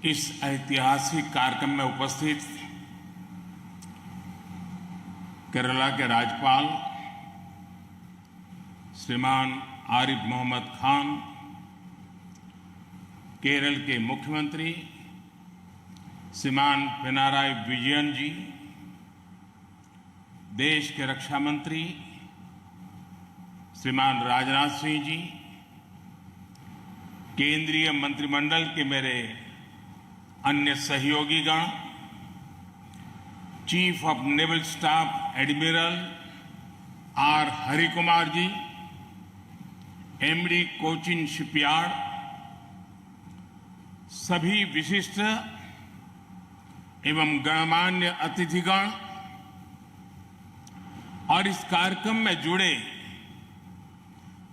इस ऐतिहासिक कार्यक्रम में उपस्थित केरला के राज्यपाल श्रीमान आरिफ मोहम्मद खान, केरल के मुख्यमंत्री श्रीमान पिनाराई विजयन जी, देश के रक्षा मंत्री श्रीमान राजनाथ सिंह जी, केंद्रीय मंत्रिमंडल के मेरे अन्य सहयोगीगण, chief of naval staff admiral R Harikumar ji, MD Cochin shipyard, सभी विशिष्ट एवं गणमान्य अतिथिगण और इस कार्यक्रम में जुड़े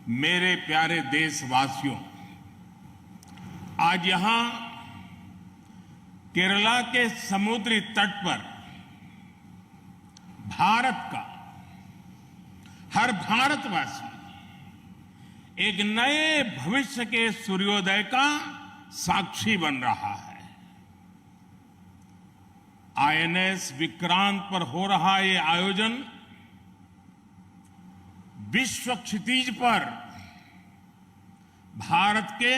मेरे प्यारे देशवासियों, आज यहां केरला के समुद्री तट पर भारत का हर भारतवासी एक नए भविष्य के सूर्योदय का साक्षी बन रहा है। आईएनएस विक्रांत पर हो रहा ये आयोजन विश्व क्षितिज पर भारत के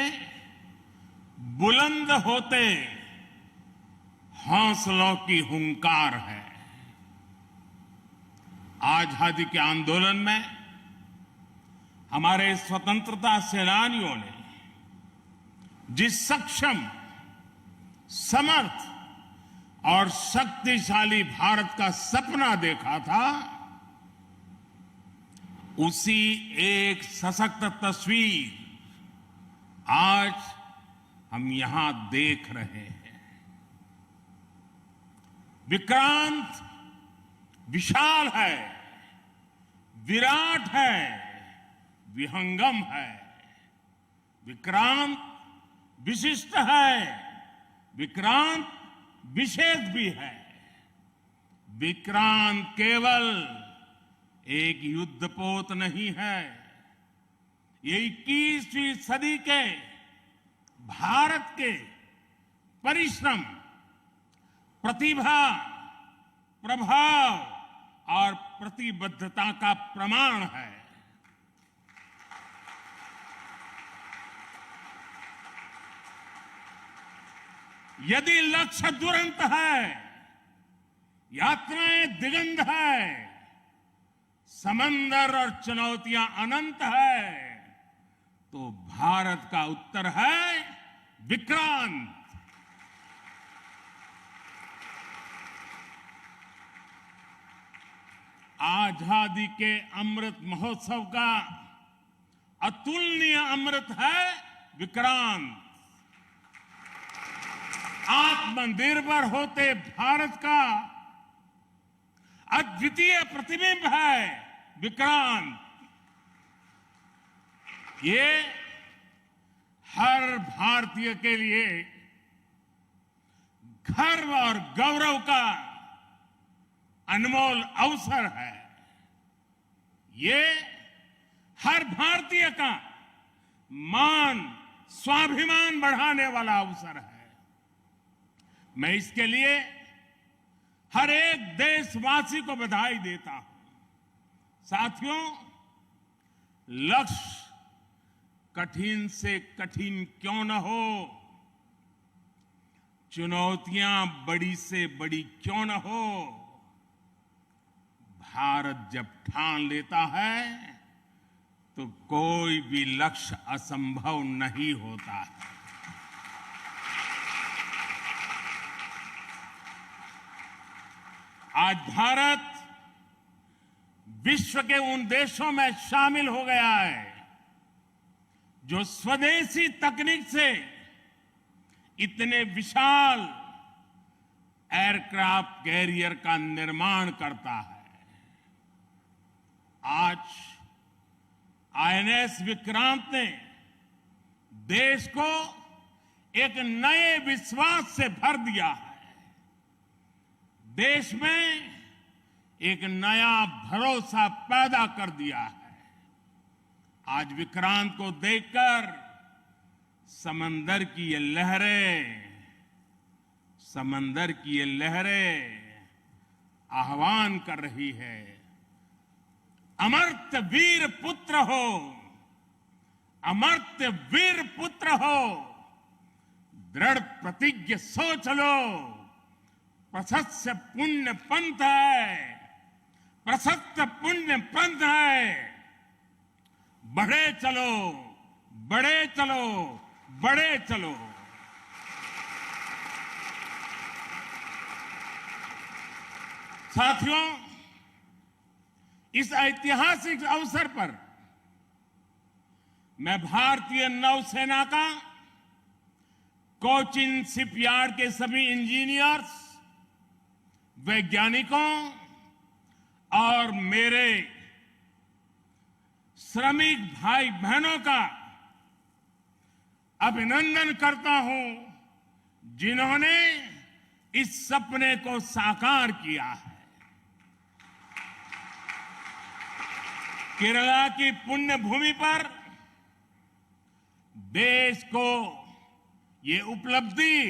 बुलंद होते हौसलों की हुंकार है। आजादी के आंदोलन में हमारे स्वतंत्रता सेनानियों ने जिस सक्षम, समर्थ और शक्तिशाली भारत का सपना देखा था, उसी एक सशक्त तस्वीर आज हम यहां देख रहे हैं। विक्रांत विशाल है, विराट है, विहंगम है। विक्रांत विशिष्ट है, विक्रांत विशेष भी है। विक्रांत केवल एक युद्धपोत नहीं है, ये 21वीं सदी के भारत के परिश्रम, प्रतिभा, प्रभाव और प्रतिबद्धता का प्रमाण है। यदि लक्ष्य दुरंत है, यात्राएं दिगंत है, समंदर और चुनौतियां अनंत है, तो भारत का उत्तर है विक्रांत। आजादी के अमृत महोत्सव का अतुलनीय अमृत है विक्रांत। आत्मनिर्भर होते भारत का अद्वितीय प्रतिबिंब है विक्रांत। ये हर भारतीय के लिए गर्व और गौरव का अनमोल अवसर है। ये हर भारतीय का मान, स्वाभिमान बढ़ाने वाला अवसर है। मैं इसके लिए हर एक देशवासी को बधाई देता हूं। साथियों, लक्ष्य कठिन से कठिन क्यों न हो, चुनौतियां बड़ी से बड़ी क्यों न हो, भारत जब ठान लेता है तो कोई भी लक्ष्य असंभव नहीं होता है। आज भारत विश्व के उन देशों में शामिल हो गया है जो स्वदेशी तकनीक से इतने विशाल एयरक्राफ्ट कैरियर का निर्माण करता है। आज आईएनएस विक्रांत ने देश को एक नए विश्वास से भर दिया है। देश में एक नया भरोसा पैदा कर दिया है। आज विक्रांत को देखकर समंदर की ये लहरें समंदर की ये लहरें आह्वान कर रही है, अमर्त्य वीर पुत्र हो, अमर्त्य वीर पुत्र हो, दृढ़ प्रतिज्ञ सोच लो, प्रशस्त पुण्य पंथ है, प्रशस्त पुण्य पंथ है, बढ़े चलो, बढ़े चलो, बढ़े चलो। साथियों, इस ऐतिहासिक अवसर पर मैं भारतीय नौसेना का कोचिन शिपयार्ड के सभी इंजीनियर्स, वैज्ञानिकों और मेरे श्रमिक भाई बहनों का अभिनंदन करता हूं, जिन्होंने इस सपने को साकार किया है। केरला की पुण्य भूमि पर देश को ये उपलब्धि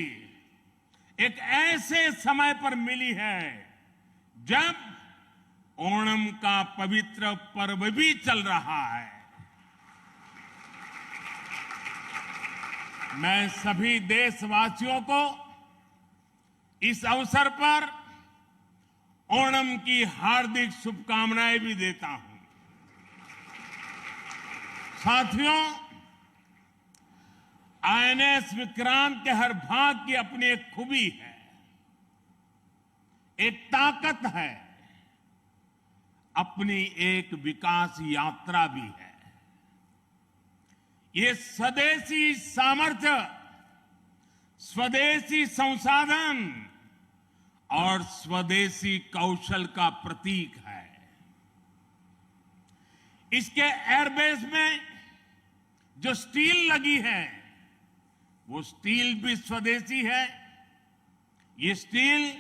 एक ऐसे समय पर मिली है जब ओणम का पवित्र पर्व भी चल रहा है। मैं सभी देशवासियों को इस अवसर पर ओणम की हार्दिक शुभकामनाएं भी देता हूं। साथियों, आईएनएस विक्रांत के हर भाग की अपनी एक खूबी है, एक ताकत है, अपनी एक विकास यात्रा भी है। ये स्वदेशी सामर्थ्य, स्वदेशी संसाधन और स्वदेशी कौशल का प्रतीक है। इसके एयरबेस में जो स्टील लगी है, वो स्टील भी स्वदेशी है। ये स्टील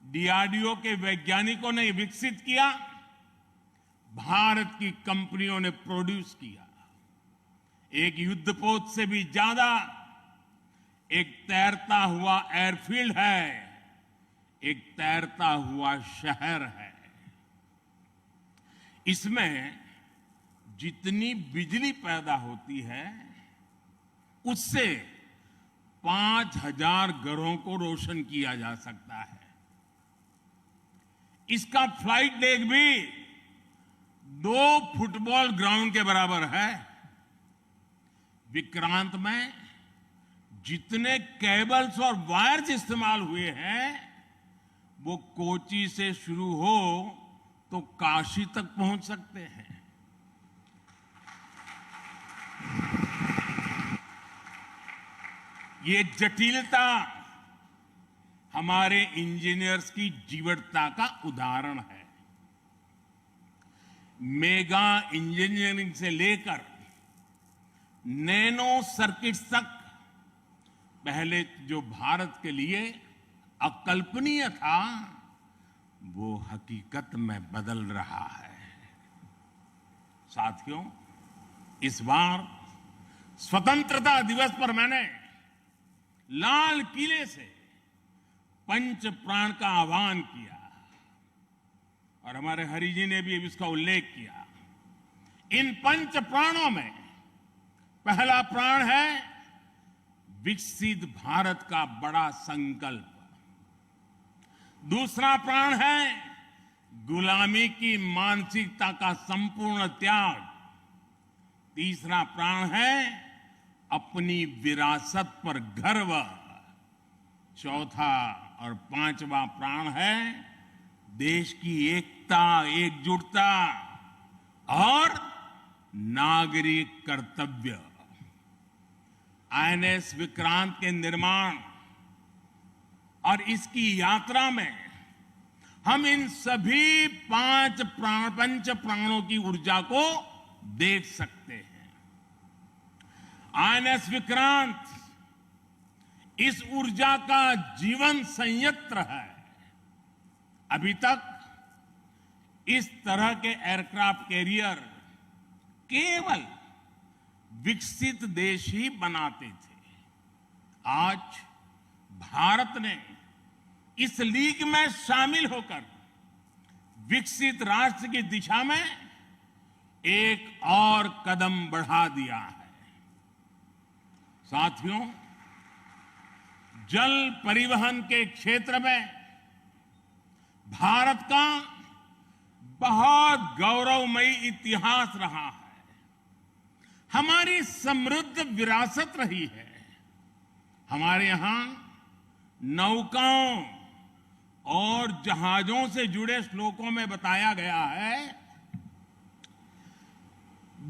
डीआरडीओ के वैज्ञानिकों ने विकसित किया, भारत की कंपनियों ने प्रोड्यूस किया। एक युद्धपोत से भी ज्यादा एक तैरता हुआ एयरफील्ड है, एक तैरता हुआ शहर है। इसमें जितनी बिजली पैदा होती है, उससे 5000 घरों को रोशन किया जा सकता है। इसका फ्लाइट डेक भी 2 फुटबॉल ग्राउंड के बराबर है। विक्रांत में जितने केबल्स और वायर्स इस्तेमाल हुए हैं, वो कोची से शुरू हो तो काशी तक पहुंच सकते हैं। ये जटिलता हमारे इंजीनियर्स की जीवटता का उदाहरण है। मेगा इंजीनियरिंग से लेकर नैनो सर्किट्स तक पहले जो भारत के लिए अकल्पनीय था, वो हकीकत में बदल रहा है। साथियों, इस बार स्वतंत्रता दिवस पर मैंने लाल किले से पंच प्राण का आह्वान किया और हमारे हरि जी ने भी इसका उल्लेख किया। इन पंच प्राणों में पहला प्राण है विकसित भारत का बड़ा संकल्प, दूसरा प्राण है गुलामी की मानसिकता का संपूर्ण त्याग, तीसरा प्राण है अपनी विरासत पर गर्व, चौथा और पांचवा प्राण है देश की एकता, एकजुटता और नागरिक कर्तव्य। आईएनएस विक्रांत के निर्माण और इसकी यात्रा में हम इन सभी पंच प्राणों की ऊर्जा को देख सकते हैं। आईएनएस विक्रांत इस ऊर्जा का जीवन संयंत्र है। अभी तक इस तरह के एयरक्राफ्ट कैरियर केवल विकसित देश ही बनाते थे। आज भारत ने इस लीग में शामिल होकर विकसित राष्ट्र की दिशा में एक और कदम बढ़ा दिया है। साथियों, जल परिवहन के क्षेत्र में भारत का बहुत गौरवमयी इतिहास रहा है। हमारी समृद्ध विरासत रही है। हमारे यहां नौकाओं और जहाजों से जुड़े श्लोकों में बताया गया है,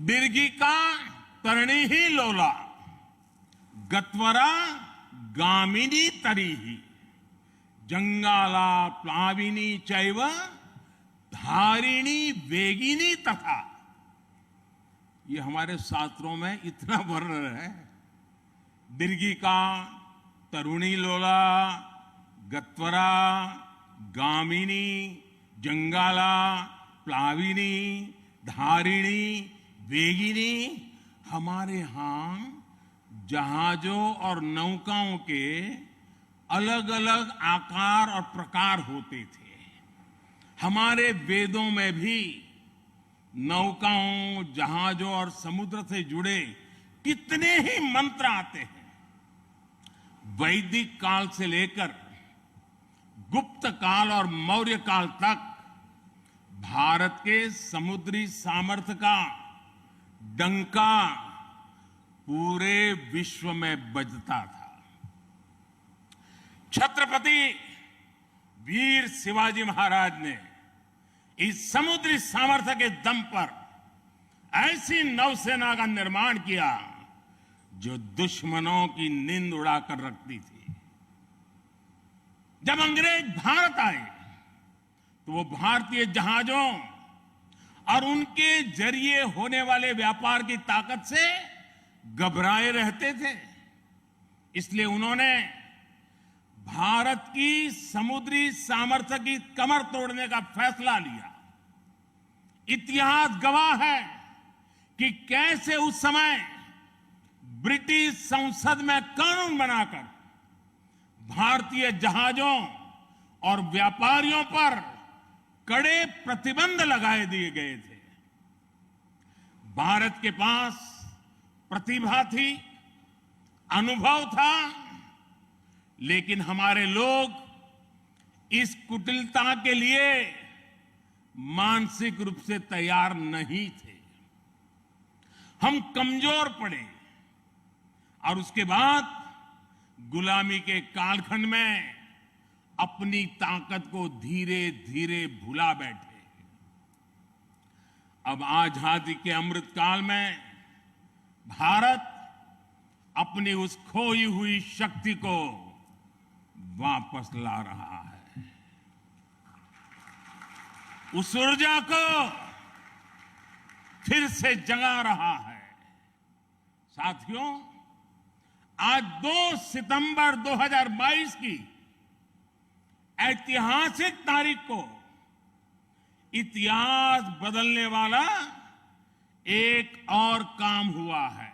दीर्घिका तरणी ही लोला गत्वरा गामिनी तरीहि जंगाला प्लाविनी चैव धारिणी वेगिनी तथा। ये हमारे शास्त्रों में इतना वर्णन है। दीर्घिका तरुणी लोला गत्वरा गामिनी जंगाला प्लाविनी धारिणी वेगिनी। हमारे यहां जहाजों और नौकाओं के अलग अलग आकार और प्रकार होते थे। हमारे वेदों में भी नौकाओं, जहाजों और समुद्र से जुड़े कितने ही मंत्र आते हैं। वैदिक काल से लेकर गुप्त काल और मौर्य काल तक भारत के समुद्री सामर्थ्य का डंका पूरे विश्व में बजता था। छत्रपति वीर शिवाजी महाराज ने इस समुद्री सामर्थ्य के दम पर ऐसी नौसेना का निर्माण किया जो दुश्मनों की नींद उड़ाकर रखती थी। जब अंग्रेज भारत आए तो वो भारतीय जहाजों और उनके जरिए होने वाले व्यापार की ताकत से घबराए रहते थे। इसलिए उन्होंने भारत की समुद्री सामर्थ्य की कमर तोड़ने का फैसला लिया। इतिहास गवाह है कि कैसे उस समय ब्रिटिश संसद में कानून बनाकर भारतीय जहाजों और व्यापारियों पर कड़े प्रतिबंध लगाए दिए गए थे। भारत के पास प्रतिभा थी, अनुभव था, लेकिन हमारे लोग इस कुटिलता के लिए मानसिक रूप से तैयार नहीं थे। हम कमजोर पड़े और उसके बाद गुलामी के कालखंड में अपनी ताकत को धीरे धीरे भुला बैठे। अब आजादी के अमृत काल में भारत अपनी उस खोई हुई शक्ति को वापस ला रहा है। उस ऊर्जा को फिर से जगा रहा है। साथियों, आज 2 सितंबर 2022 की ऐतिहासिक तारीख को इतिहास बदलने वाला एक और काम हुआ है।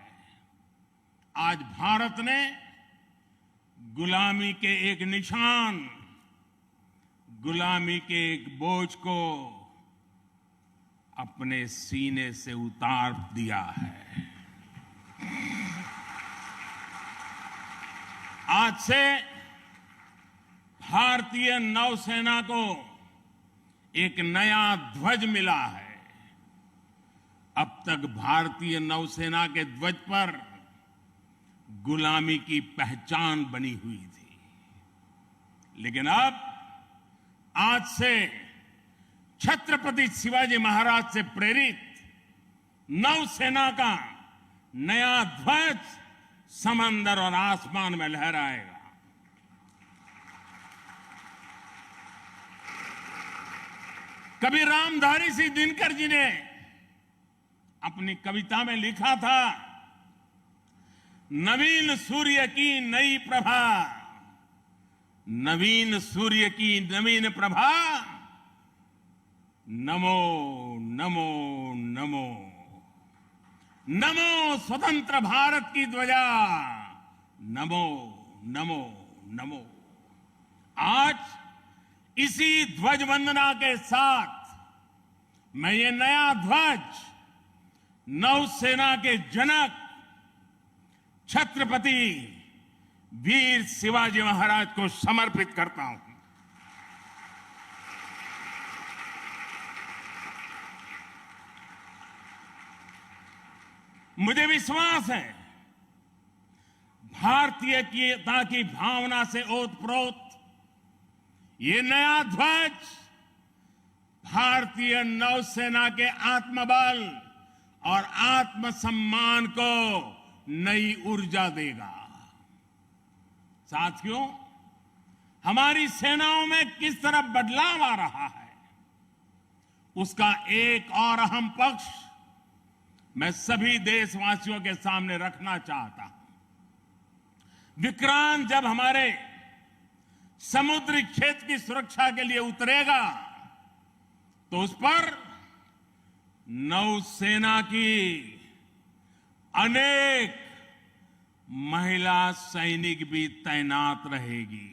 आज भारत ने गुलामी के एक निशान, गुलामी के एक बोझ को अपने सीने से उतार दिया है। आज से भारतीय नौसेना को एक नया ध्वज मिला है। अब तक भारतीय नौसेना के ध्वज पर गुलामी की पहचान बनी हुई थी, लेकिन अब आज से छत्रपति शिवाजी महाराज से प्रेरित नौसेना का नया ध्वज समंदर और आसमान में लहराएगा। कभी रामधारी सिंह दिनकर जी ने अपनी कविता में लिखा था, नवीन सूर्य की नई प्रभा, नवीन सूर्य की नवीन प्रभा, नमो नमो नमो, नमो स्वतंत्र भारत की ध्वजा, नमो नमो नमो। आज इसी ध्वज वंदना के साथ मैं ये नया ध्वज नौसेना के जनक छत्रपति वीर शिवाजी महाराज को समर्पित करता हूं। मुझे विश्वास है भारतीयता की भावना से ओतप्रोत ये नया ध्वज भारतीय नौसेना के आत्मबल और आत्मसम्मान को नई ऊर्जा देगा। साथियों, हमारी सेनाओं में किस तरह बदलाव आ रहा है, उसका एक और अहम पक्ष मैं सभी देशवासियों के सामने रखना चाहता हूं। विक्रांत जब हमारे समुद्री क्षेत्र की सुरक्षा के लिए उतरेगा तो उस पर नौसेना की अनेक महिला सैनिक भी तैनात रहेगी।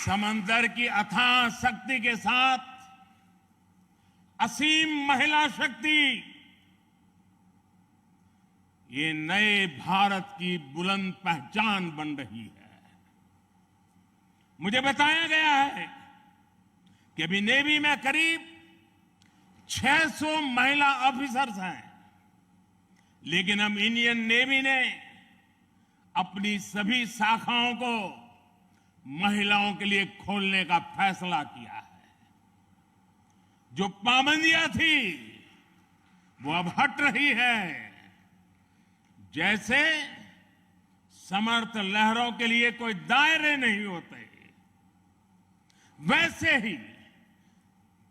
समंदर की अथाह शक्ति के साथ असीम महिला शक्ति ये नए भारत की बुलंद पहचान बन रही है। मुझे बताया गया है कि अभी नेवी में करीब 600 महिला ऑफिसर्स हैं, लेकिन अब इंडियन नेवी ने अपनी सभी शाखाओं को महिलाओं के लिए खोलने का फैसला किया है। जो पाबंदियां थी वो अब हट रही है। जैसे समर्थ लहरों के लिए कोई दायरे नहीं होते, वैसे ही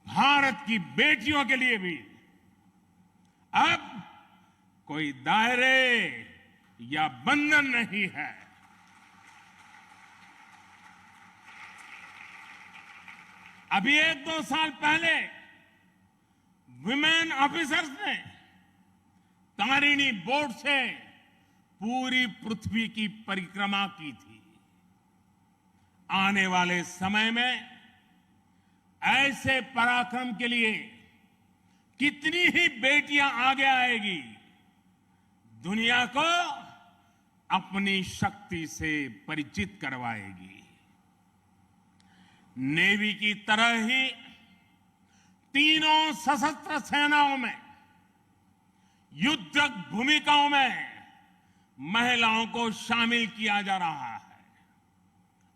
भारत की बेटियों के लिए भी अब कोई दायरे या बंधन नहीं है। अभी 1-2 साल पहले विमेन ऑफिसर्स ने तारिणी बोट से पूरी पृथ्वी की परिक्रमा की थी। आने वाले समय में ऐसे पराक्रम के लिए कितनी ही बेटियां आगे आएगी, दुनिया को अपनी शक्ति से परिचित करवाएगी। नेवी की तरह ही तीनों सशस्त्र सेनाओं में युद्धक भूमिकाओं में महिलाओं को शामिल किया जा रहा है।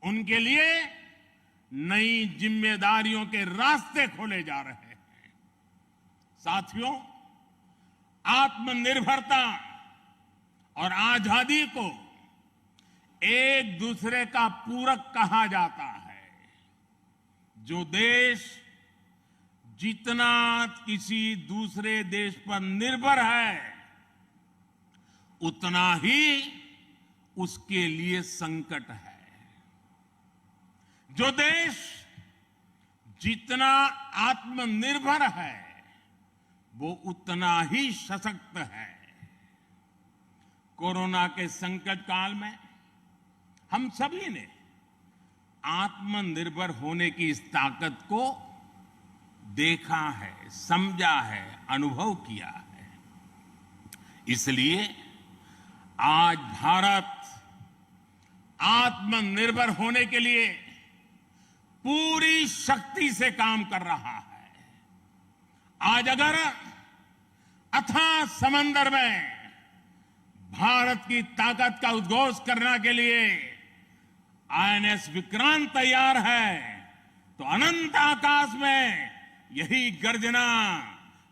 उनके लिए नई जिम्मेदारियों के रास्ते खोले जा रहे हैं। साथियों, आत्मनिर्भरता और आजादी को एक दूसरे का पूरक कहा जाता है। जो देश जितना किसी दूसरे देश पर निर्भर है, उतना ही उसके लिए संकट है। जो देश जितना आत्मनिर्भर है, वो उतना ही सशक्त है। कोरोना के संकट काल में हम सभी ने आत्मनिर्भर होने की इस ताकत को देखा है, समझा है, अनुभव किया है। इसलिए आज भारत आत्मनिर्भर होने के लिए पूरी शक्ति से काम कर रहा है। आज अगर अथाह समंदर में भारत की ताकत का उद्घोष करने के लिए आईएनएस विक्रांत तैयार है, तो अनंत आकाश में यही गर्जना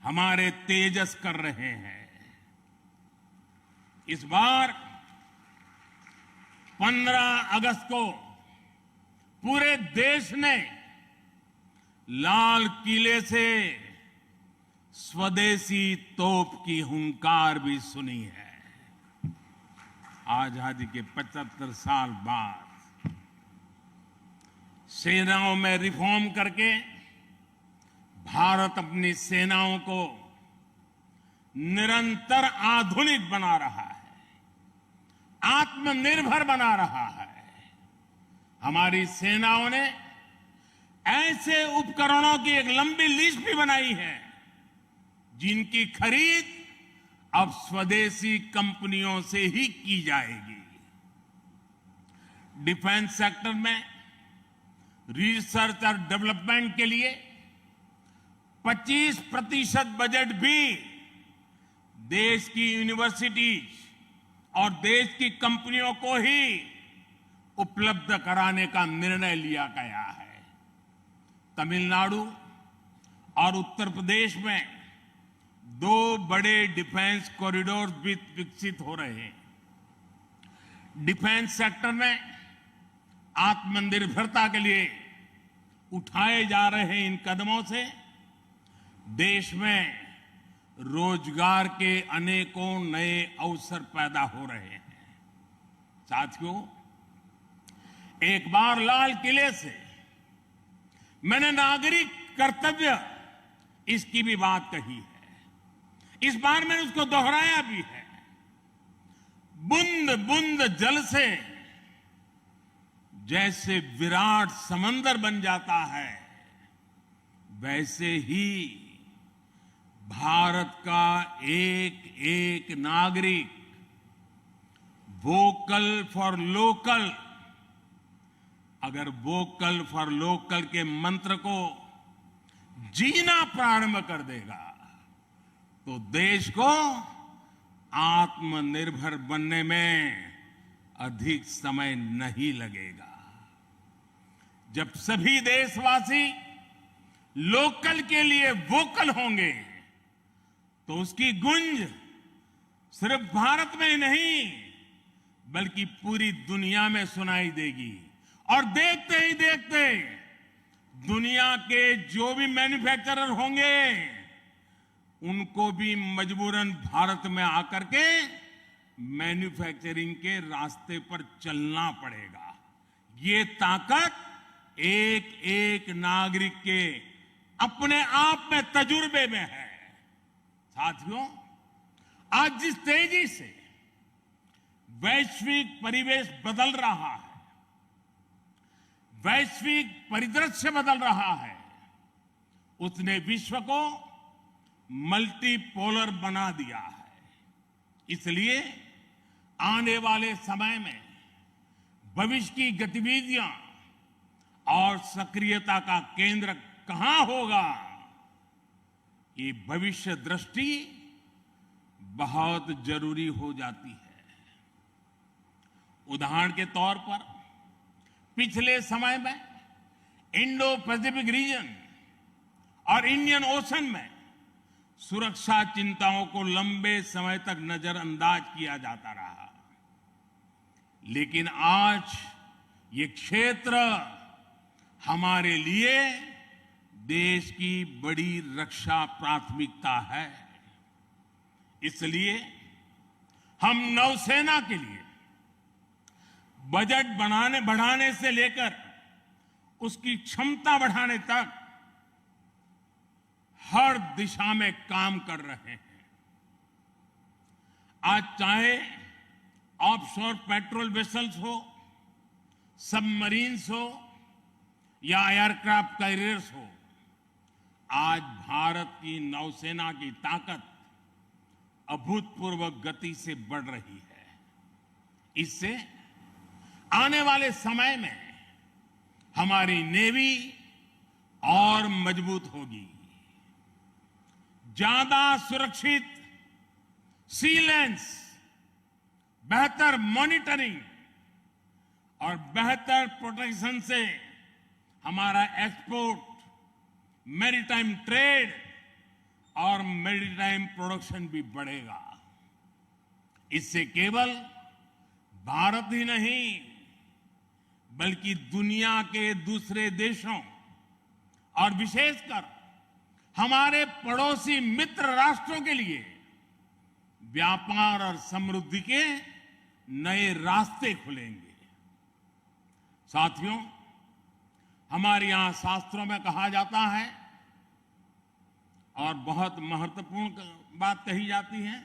हमारे तेजस कर रहे हैं। इस बार 15 अगस्त को पूरे देश ने लाल किले से स्वदेशी तोप की हुंकार भी सुनी है। आजादी के 75 साल बाद सेनाओं में रिफॉर्म करके भारत अपनी सेनाओं को निरंतर आधुनिक बना रहा है। आत्मनिर्भर बना रहा है। हमारी सेनाओं ने ऐसे उपकरणों की एक लंबी लिस्ट भी बनाई है जिनकी खरीद अब स्वदेशी कंपनियों से ही की जाएगी। डिफेंस सेक्टर में रिसर्च और डेवलपमेंट के लिए 25% बजट भी देश की यूनिवर्सिटीज और देश की कंपनियों को ही उपलब्ध कराने का निर्णय लिया गया है। तमिलनाडु और उत्तर प्रदेश में 2 बड़े डिफेंस कॉरिडोर भी विकसित हो रहे हैं। डिफेंस सेक्टर में आत्मनिर्भरता के लिए उठाए जा रहे इन कदमों से देश में रोजगार के अनेकों नए अवसर पैदा हो रहे हैं। साथियों, एक बार लाल किले से मैंने नागरिक कर्तव्य इसकी भी बात कही है। इस बार मैंने उसको दोहराया भी है। बूंद बूंद जल से जैसे विराट समंदर बन जाता है, वैसे ही भारत का एक एक नागरिक वोकल फॉर लोकल, अगर वोकल फॉर लोकल के मंत्र को जीना प्रारंभ कर देगा तो देश को आत्मनिर्भर बनने में अधिक समय नहीं लगेगा। जब सभी देशवासी लोकल के लिए वोकल होंगे तो उसकी गूंज सिर्फ भारत में ही नहीं बल्कि पूरी दुनिया में सुनाई देगी। और देखते ही देखते दुनिया के जो भी मैन्युफैक्चरर होंगे उनको भी मजबूरन भारत में आकर के मैन्युफैक्चरिंग के रास्ते पर चलना पड़ेगा। ये ताकत एक एक नागरिक के अपने आप में तजुर्बे में है। साथियों, आज जिस तेजी से वैश्विक परिवेश बदल रहा है, वैश्विक परिदृश्य बदल रहा है, उसने विश्व को मल्टीपोलर बना दिया है। इसलिए आने वाले समय में भविष्य की गतिविधियां और सक्रियता का केंद्र कहां होगा, ये भविष्य दृष्टि बहुत जरूरी हो जाती है। उदाहरण के तौर पर पिछले समय में इंडो पैसिफिक रीजन और इंडियन ओशन में सुरक्षा चिंताओं को लंबे समय तक नजरअंदाज किया जाता रहा, लेकिन आज ये क्षेत्र हमारे लिए देश की बड़ी रक्षा प्राथमिकता है। इसलिए हम नौसेना के लिए बजट बढ़ाने से लेकर उसकी क्षमता बढ़ाने तक हर दिशा में काम कर रहे हैं। आज चाहे ऑफशोर पेट्रोल वेसल्स हो, सबमरीन्स हो या एयरक्राफ्ट कैरियर्स हो, आज भारत की नौसेना की ताकत अभूतपूर्व गति से बढ़ रही है। इससे आने वाले समय में हमारी नेवी और मजबूत होगी। ज्यादा सुरक्षित सी लेन्स, बेहतर मॉनिटरिंग और बेहतर प्रोटेक्शन से हमारा एक्सपोर्ट, मैरीटाइम ट्रेड और मैरीटाइम प्रोडक्शन भी बढ़ेगा। इससे केवल भारत ही नहीं बल्कि दुनिया के दूसरे देशों और विशेषकर हमारे पड़ोसी मित्र राष्ट्रों के लिए व्यापार और समृद्धि के नए रास्ते खुलेंगे। साथियों, हमारे यहां शास्त्रों में कहा जाता है और बहुत महत्वपूर्ण बात कही जाती है,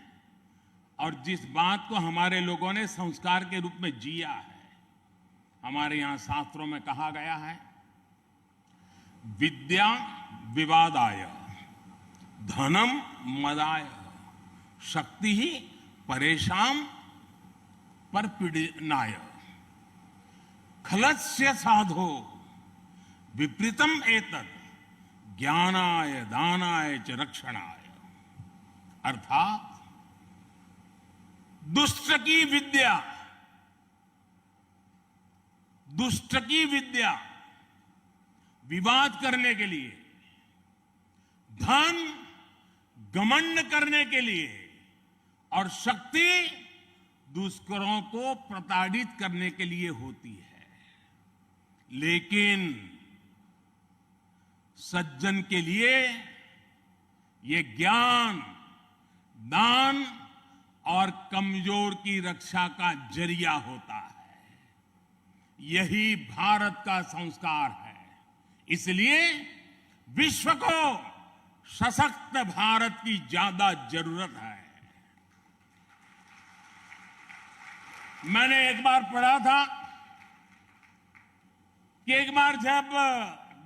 और जिस बात को हमारे लोगों ने संस्कार के रूप में जिया है। हमारे यहां शास्त्रों में कहा गया है, विद्या विवादाय, धनम मदाय, शक्ति ही परेशान परपीडनाय, खलस्य साधो विपरीतम एतत् ज्ञानाय दानाय च रक्षणाय। अर्थात दुष्ट की विद्या विवाद करने के लिए, धन घमंड करने के लिए, और शक्ति दुष्करों को प्रताड़ित करने के लिए होती है। लेकिन सज्जन के लिए ये ज्ञान, दान और कमजोर की रक्षा का जरिया होता है। यही भारत का संस्कार है। इसलिए विश्व को सशक्त भारत की ज्यादा जरूरत है। मैंने एक बार पढ़ा था कि एक बार जब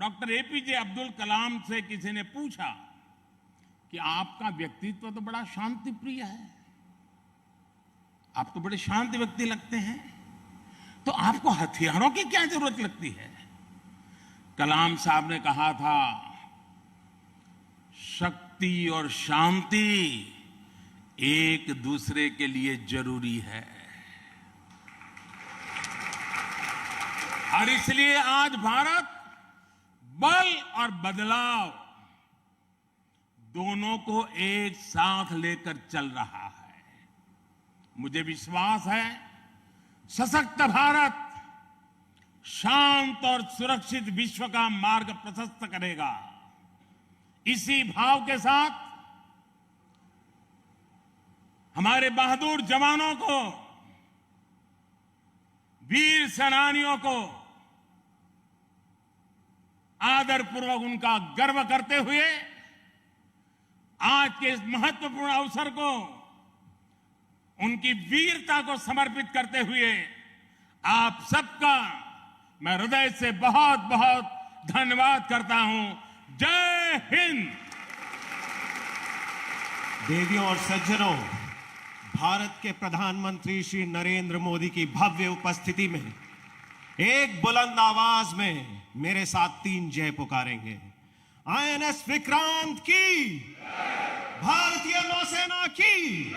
डॉक्टर एपीजे अब्दुल कलाम से किसी ने पूछा कि आपका व्यक्तित्व तो बड़ा शांति प्रिय है, आप तो बड़े शांत व्यक्ति लगते हैं, तो आपको हथियारों की क्या जरूरत लगती है? कलाम साहब ने कहा था, शक्ति और शांति एक दूसरे के लिए जरूरी है। और इसलिए आज भारत बल और बदलाव दोनों को एक साथ लेकर चल रहा है। मुझे विश्वास है, सशक्त भारत शांत और सुरक्षित विश्व का मार्ग प्रशस्त करेगा। इसी भाव के साथ हमारे बहादुर जवानों को, वीर सेनानियों को आदरपूर्वक उनका गर्व करते हुए आज के इस महत्वपूर्ण अवसर को उनकी वीरता को समर्पित करते हुए आप सबका मैं हृदय से बहुत बहुत धन्यवाद करता हूं। जय हिंद। देवियों और सज्जनों, भारत के प्रधानमंत्री श्री नरेंद्र मोदी की भव्य उपस्थिति में एक बुलंद आवाज में मेरे साथ 3 जय पुकारेंगे। आईएनएस विक्रांत की, भारतीय नौसेना की।